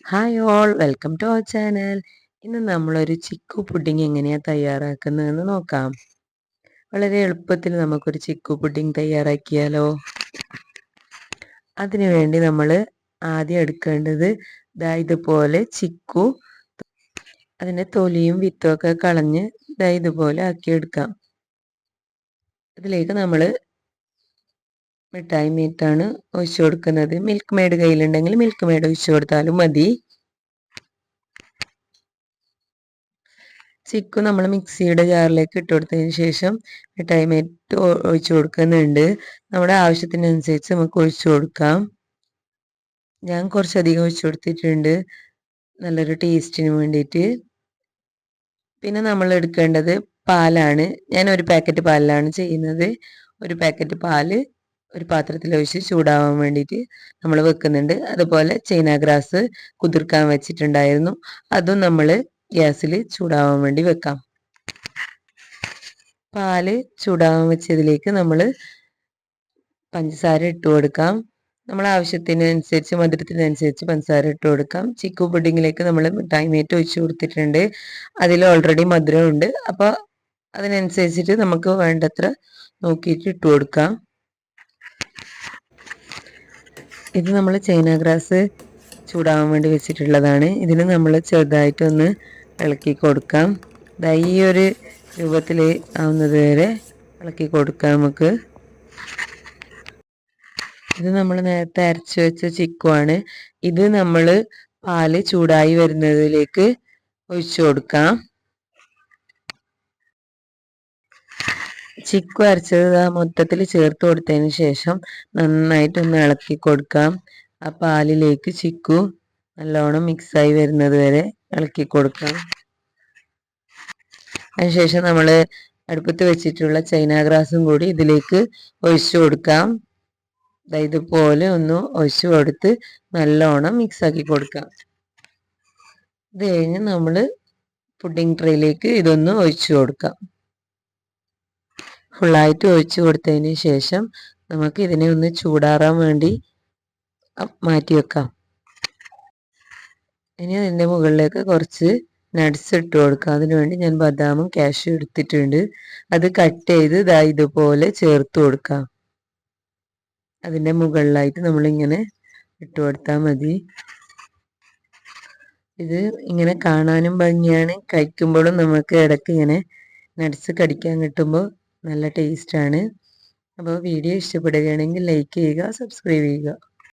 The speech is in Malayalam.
Hi all welcome to our channel. ഇന്ന് നമ്മളൊരു ചിക്കു പുഡിംഗ് എങ്ങനെയാണ് തയ്യാറാക്കുന്നതെന്ന് നോക്കാം. വളരെ എളുപ്പത്തിൽ നമുക്കൊരു ചിക്കു പുഡിംഗ് തയ്യാറാക്കിയാലോ. അതിനു വേണ്ടി നമ്മൾ ആദ്യം എടുക്കേണ്ടത് ഇതുപോലെ ചിക്കു, അതിൻ്റെ തൊലിയും വിത്തും ഒക്കെ കളഞ്ഞ് ഇതുപോലെ ആക്കിയെടുക്കാം. അതിലേക്ക് നമ്മൾ മിഠായി മീറ്റാണ് ഒഴിച്ചു കൊടുക്കുന്നത്. മിൽക്ക് മെയ്ഡ് കയ്യിലുണ്ടെങ്കിൽ മിൽക്ക് മെയ്ഡ് ഒഴിച്ചു കൊടുത്താലും മതി. ചിക്കു നമ്മൾ മിക്സിയുടെ ജാറിലേക്ക് ഇട്ട് കൊടുത്തതിന് ശേഷം മിഠായി മീറ്റ് ഒഴിച്ചു കൊടുക്കുന്നുണ്ട്. നമ്മുടെ ആവശ്യത്തിനനുസരിച്ച് നമുക്ക് ഒഴിച്ചു കൊടുക്കാം. ഞാൻ കുറച്ചധികം ഒഴിച്ചു കൊടുത്തിട്ടുണ്ട്, നല്ലൊരു ടേസ്റ്റിന് വേണ്ടിയിട്ട്. പിന്നെ നമ്മൾ എടുക്കേണ്ടത് പാലാണ്. ഞാൻ ഒരു പാക്കറ്റ് പാലിലാണ് ചെയ്യുന്നത്. ഒരു പാക്കറ്റ് പാല് ഒരു പാത്രത്തിൽ ഒഴിച്ച് ചൂടാവാൻ വേണ്ടിയിട്ട് നമ്മൾ വെക്കുന്നുണ്ട്. അതുപോലെ ചൈന ഗ്രാസ് കുതിർക്കാൻ വെച്ചിട്ടുണ്ടായിരുന്നു, അതും നമ്മൾ ഗ്യാസിൽ ചൂടാവാൻ വേണ്ടി വെക്കാം. പാല് ചൂടാവാൻ വെച്ചതിലേക്ക് നമ്മൾ പഞ്ചസാര ഇട്ട് കൊടുക്കാം. നമ്മളെ ആവശ്യത്തിനനുസരിച്ച്, മധുരത്തിനനുസരിച്ച് പഞ്ചസാര ഇട്ട് കൊടുക്കാം. ചിക്കു പുഡിങ്ങിലേക്ക് നമ്മൾ മിഠായി മേറ്റ് ഒഴിച്ചു കൊടുത്തിട്ടുണ്ട്. അതിൽ ഓൾറെഡി മധുരമുണ്ട്, അപ്പോൾ അതിനനുസരിച്ചിട്ട് നമുക്ക് വേണ്ടത്ര നോക്കിയിട്ട് ഇട്ട് കൊടുക്കാം. ഇത് നമ്മൾ ചൈന ഗ്രാസ് ചൂടാവാൻ വേണ്ടി വെച്ചിട്ടുള്ളതാണ്. ഇതിന് നമ്മൾ ചെറുതായിട്ടൊന്ന് ഇളക്കി കൊടുക്കാം. ഈ ഒരു രൂപത്തിൽ ആവുന്നത് വരെ ഇളക്കി കൊടുക്കാം നമുക്ക്. ഇത് നമ്മൾ നേരത്തെ അരച്ച് വെച്ച ചിക്കുവാണ്. ഇത് നമ്മൾ പാല് ചൂടായി വരുന്നതിലേക്ക് ഒഴിച്ചു കൊടുക്കാം. ചിക്കു അരച്ചത് മൊത്തത്തിൽ ചേർത്ത് കൊടുത്തതിന് ശേഷം നന്നായിട്ടൊന്ന് ഇളക്കി കൊടുക്കാം. ആ പാലിലേക്ക് ചിക്കു നല്ലോണം മിക്സായി വരുന്നത് വരെ ഇളക്കി കൊടുക്കാം. അതിനുശേഷം നമ്മൾ അടുപ്പത്ത് വെച്ചിട്ടുള്ള ചൈന ഗ്രാസും കൂടി ഇതിലേക്ക് ഒഴിച്ചു കൊടുക്കാം. ഇതുപോലെ ഒന്ന് ഒഴിച്ചു കൊടുത്ത് നല്ലോണം മിക്സാക്കി കൊടുക്കാം. ഇത് കഴിഞ്ഞ് നമ്മൾ പുഡിംഗ് ട്രേയിലേക്ക് ഇതൊന്ന് ഒഴിച്ചു കൊടുക്കാം. ഫുള്ളായിട്ട് ഒഴിച്ചു കൊടുത്തതിന് ശേഷം നമുക്ക് ഇതിനെ ഒന്ന് ചൂടാറാൻ വേണ്ടി മാറ്റി വെക്കാം. ഇനി അതിൻ്റെ മുകളിലേക്ക് കുറച്ച് നട്ട്സ് ഇട്ട് കൊടുക്കാം. അതിനുവേണ്ടി ഞാൻ ബദാമും കാഷ്യൂ എടുത്തിട്ടുണ്ട്. അത് കട്ട് ചെയ്ത് ഇതുപോലെ ചേർത്ത് കൊടുക്കാം. അതിൻ്റെ മുകളിലായിട്ട് നമ്മളിങ്ങനെ ഇട്ട് കൊടുത്താൽ മതി. ഇത് ഇങ്ങനെ കാണാനും ഭംഗിയാണ്, കഴിക്കുമ്പോഴും നമുക്ക് ഇടയ്ക്ക് ഇങ്ങനെ നട്ട്സ് കടിക്കാൻ കിട്ടുമ്പോൾ നല്ല ടേസ്റ്റാണ്. അപ്പോൾ വീഡിയോ ഇഷ്ടപ്പെടുകയാണെങ്കിൽ ലൈക്ക് ചെയ്യുക, സബ്സ്ക്രൈബ് ചെയ്യുക.